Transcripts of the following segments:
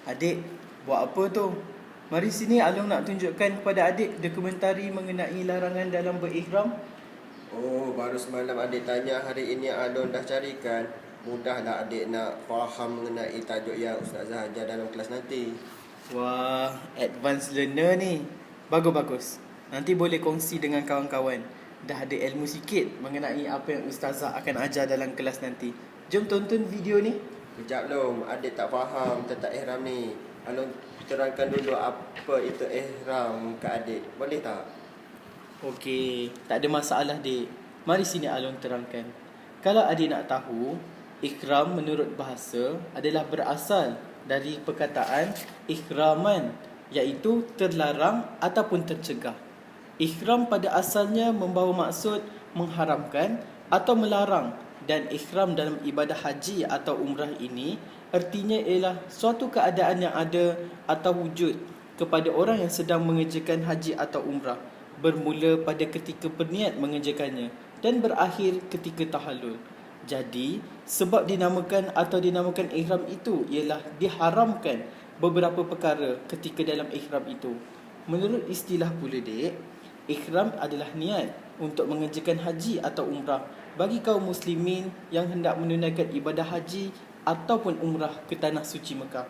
Adik, buat apa tu? Mari sini Along nak tunjukkan kepada adik dokumentari mengenai larangan dalam berihram. Oh, baru semalam adik tanya, hari ini Alon dah carikan. Mudahlah adik nak faham mengenai tajuk yang Ustazah ajar dalam kelas nanti. Wah, advanced learner ni. Bagus-bagus. Nanti boleh kongsi dengan kawan-kawan. Dah ada ilmu sikit mengenai apa yang Ustazah akan ajar dalam kelas nanti. Jom tonton video ni. Kejap Long, adik tak faham tentang ihram ni. Alon terangkan dulu apa itu ihram ke adik. Boleh tak? Okey, tak ada masalah dik. Mari sini Along terangkan. Kalau adik nak tahu, ihram menurut bahasa adalah berasal dari perkataan ihraman, iaitu terlarang ataupun tercegah. Ihram pada asalnya membawa maksud mengharamkan atau melarang, dan ihram dalam ibadah haji atau umrah ini artinya ialah suatu keadaan yang ada atau wujud kepada orang yang sedang mengerjakan haji atau umrah, bermula pada ketika berniat mengerjakannya dan berakhir ketika tahallul. Jadi, sebab dinamakan ihram itu ialah diharamkan beberapa perkara ketika dalam ihram itu. Menurut istilah pula dik, ihram adalah niat untuk mengerjakan haji atau umrah bagi kaum muslimin yang hendak menunaikan ibadah haji ataupun umrah ke tanah suci Mekah.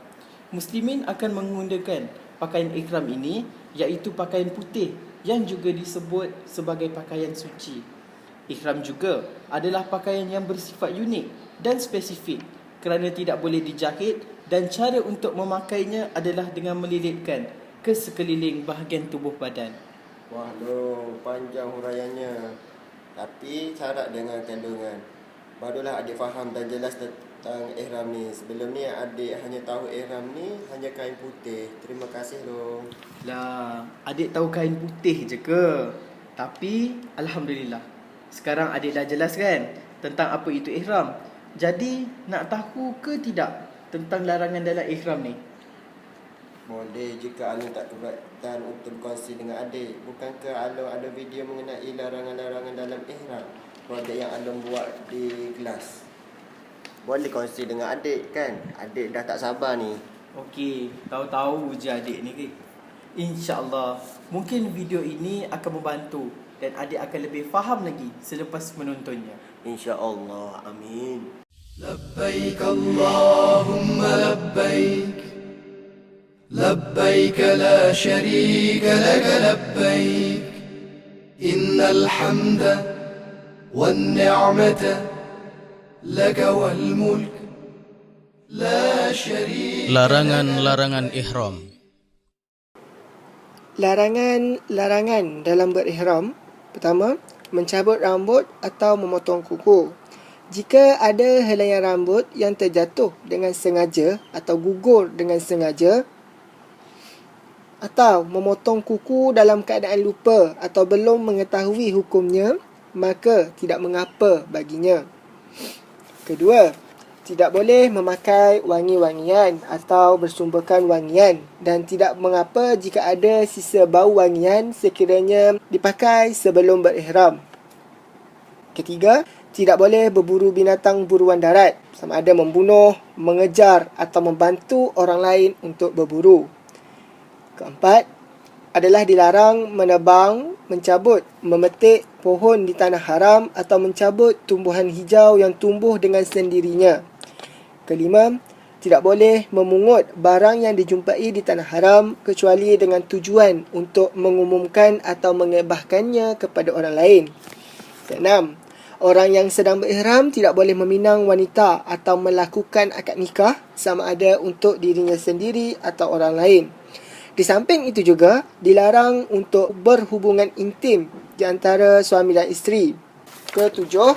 Muslimin akan menggunakan pakaian ihram ini, iaitu pakaian putih yang juga disebut sebagai pakaian suci. Ihram juga adalah pakaian yang bersifat unik dan spesifik kerana tidak boleh dijahit, dan cara untuk memakainya adalah dengan melilitkan ke sekeliling bahagian tubuh badan. Wah Long, panjang huraiannya. Tapi syarat dengan kandungan. Barulah adik faham dan jelas tentang ihram ni. Sebelum ni adik hanya tahu ihram ni hanya kain putih. Terima kasih Long. Lah, adik tahu kain putih je ke? Tapi Alhamdulillah, sekarang adik dah jelas kan tentang apa itu ihram. Jadi nak tahu ke tidak tentang larangan dalam ihram ni? Boleh jika Alun tak keberatan untuk berkongsi dengan adik. Bukankah Alun ada video mengenai larangan-larangan dalam ihram? Projek yang Alun buat di kelas. Boleh kongsi dengan adik kan? Adik dah tak sabar ni. Okey, tahu-tahu je adik ni. InsyaAllah, mungkin video ini akan membantu dan adik akan lebih faham lagi selepas menontonnya. InsyaAllah, amin. لبيك اللهم لبيك لبيك لا شريك لك لبيك إن الحمد والنعمة لك والملك لا شريك. Larangan-larangan ihram. Larangan dalam berihram. Pertama, mencabut rambut atau memotong kuku. Jika ada helaian rambut yang terjatuh dengan sengaja atau gugur dengan sengaja, atau memotong kuku dalam keadaan lupa atau belum mengetahui hukumnya, maka tidak mengapa baginya. Kedua, tidak boleh memakai wangi-wangian atau bersumberkan wangian, dan tidak mengapa jika ada sisa bau wangian sekiranya dipakai sebelum berihram. Ketiga, tidak boleh berburu binatang buruan darat, sama ada membunuh, mengejar atau membantu orang lain untuk berburu. Keempat, adalah dilarang menebang, mencabut, memetik pohon di tanah haram atau mencabut tumbuhan hijau yang tumbuh dengan sendirinya. Kelima, tidak boleh memungut barang yang dijumpai di tanah haram kecuali dengan tujuan untuk mengumumkan atau mengebahkannya kepada orang lain. Keenam, orang yang sedang berihram tidak boleh meminang wanita atau melakukan akad nikah, sama ada untuk dirinya sendiri atau orang lain. Di samping itu juga, dilarang untuk berhubungan intim di antara suami dan isteri. Ketujuh,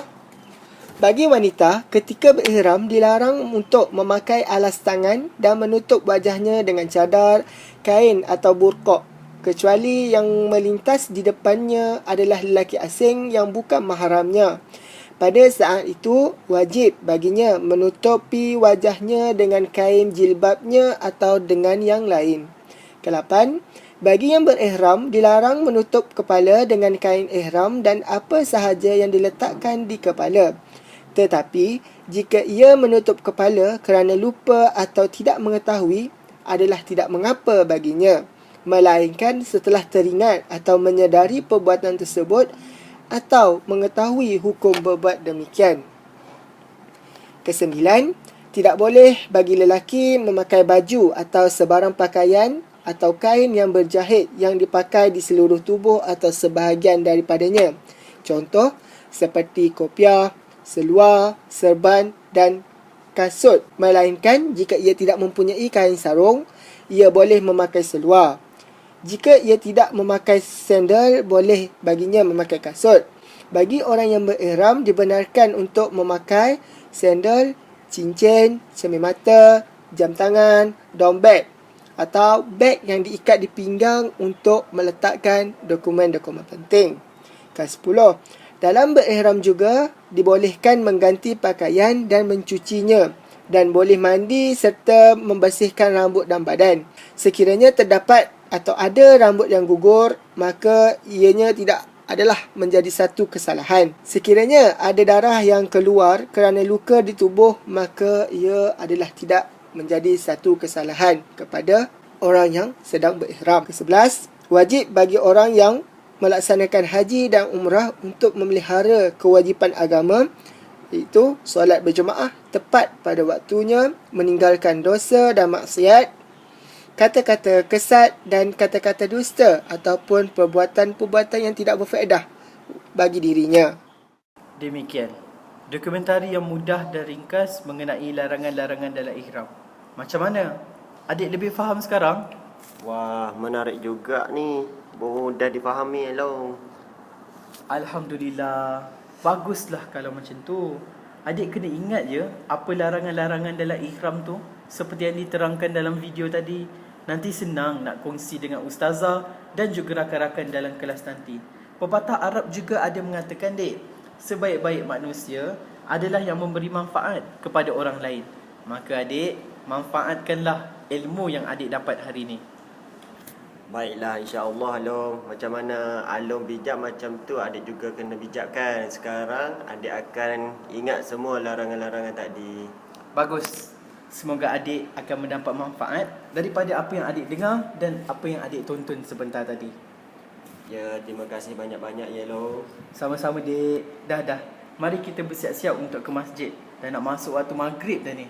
bagi wanita ketika berihram dilarang untuk memakai alas tangan dan menutup wajahnya dengan cadar, kain atau burqa, kecuali yang melintas di depannya adalah lelaki asing yang bukan mahramnya. Pada saat itu, wajib baginya menutupi wajahnya dengan kain jilbabnya atau dengan yang lain. Ke-8, bagi yang berihram dilarang menutup kepala dengan kain ihram dan apa sahaja yang diletakkan di kepala. Tetapi, jika ia menutup kepala kerana lupa atau tidak mengetahui, adalah tidak mengapa baginya, melainkan setelah teringat atau menyedari perbuatan tersebut atau mengetahui hukum berbuat demikian. Kesembilan, tidak boleh bagi lelaki memakai baju atau sebarang pakaian atau kain yang berjahit yang dipakai di seluruh tubuh atau sebahagian daripadanya. Contoh, seperti kopiah, seluar, serban dan kasut. Melainkan jika ia tidak mempunyai kain sarung, ia boleh memakai seluar. Jika ia tidak memakai sandal, boleh baginya memakai kasut. Bagi orang yang berihram, dibenarkan untuk memakai sandal, cincin, cermin mata, jam tangan, dompet atau beg yang diikat di pinggang untuk meletakkan dokumen-dokumen penting. Ke-10. Dalam berihram juga dibolehkan mengganti pakaian dan mencucinya, dan boleh mandi serta membersihkan rambut dan badan. Sekiranya terdapat atau ada rambut yang gugur, maka ianya tidak adalah menjadi satu kesalahan. Sekiranya ada darah yang keluar kerana luka di tubuh, maka ia adalah tidak menjadi satu kesalahan kepada orang yang sedang berihram. Ke-11, wajib bagi orang yang melaksanakan haji dan umrah untuk memelihara kewajipan agama, iaitu solat berjemaah tepat pada waktunya, meninggalkan dosa dan maksiat, kata-kata kesat dan kata-kata dusta ataupun perbuatan-perbuatan yang tidak berfaedah bagi dirinya. Demikian dokumentari yang mudah dan ringkas mengenai larangan-larangan dalam ihram. Macam mana? Adik lebih faham sekarang? Wah, menarik juga ni. Mudah difahami lo. Alhamdulillah. Baguslah kalau macam tu. Adik kena ingat je apa larangan-larangan dalam ihram tu, seperti yang diterangkan dalam video tadi. Nanti senang nak kongsi dengan ustazah dan juga rakan-rakan dalam kelas nanti. Pepatah Arab juga ada mengatakan, dek, sebaik-baik manusia adalah yang memberi manfaat kepada orang lain. Maka adik, manfaatkanlah ilmu yang adik dapat hari ni. Baiklah, insya-Allah Along. Macam mana Along bijak macam tu, adik juga kena bijak kan. Sekarang adik akan ingat semua larangan-larangan tadi. Bagus. Semoga adik akan mendapat manfaat daripada apa yang adik dengar dan apa yang adik tonton sebentar tadi. Ya, terima kasih banyak-banyak ya Long. Sama-sama dek. Dah. Mari kita bersiap-siap untuk ke masjid. Dah nak masuk waktu maghrib dah ni.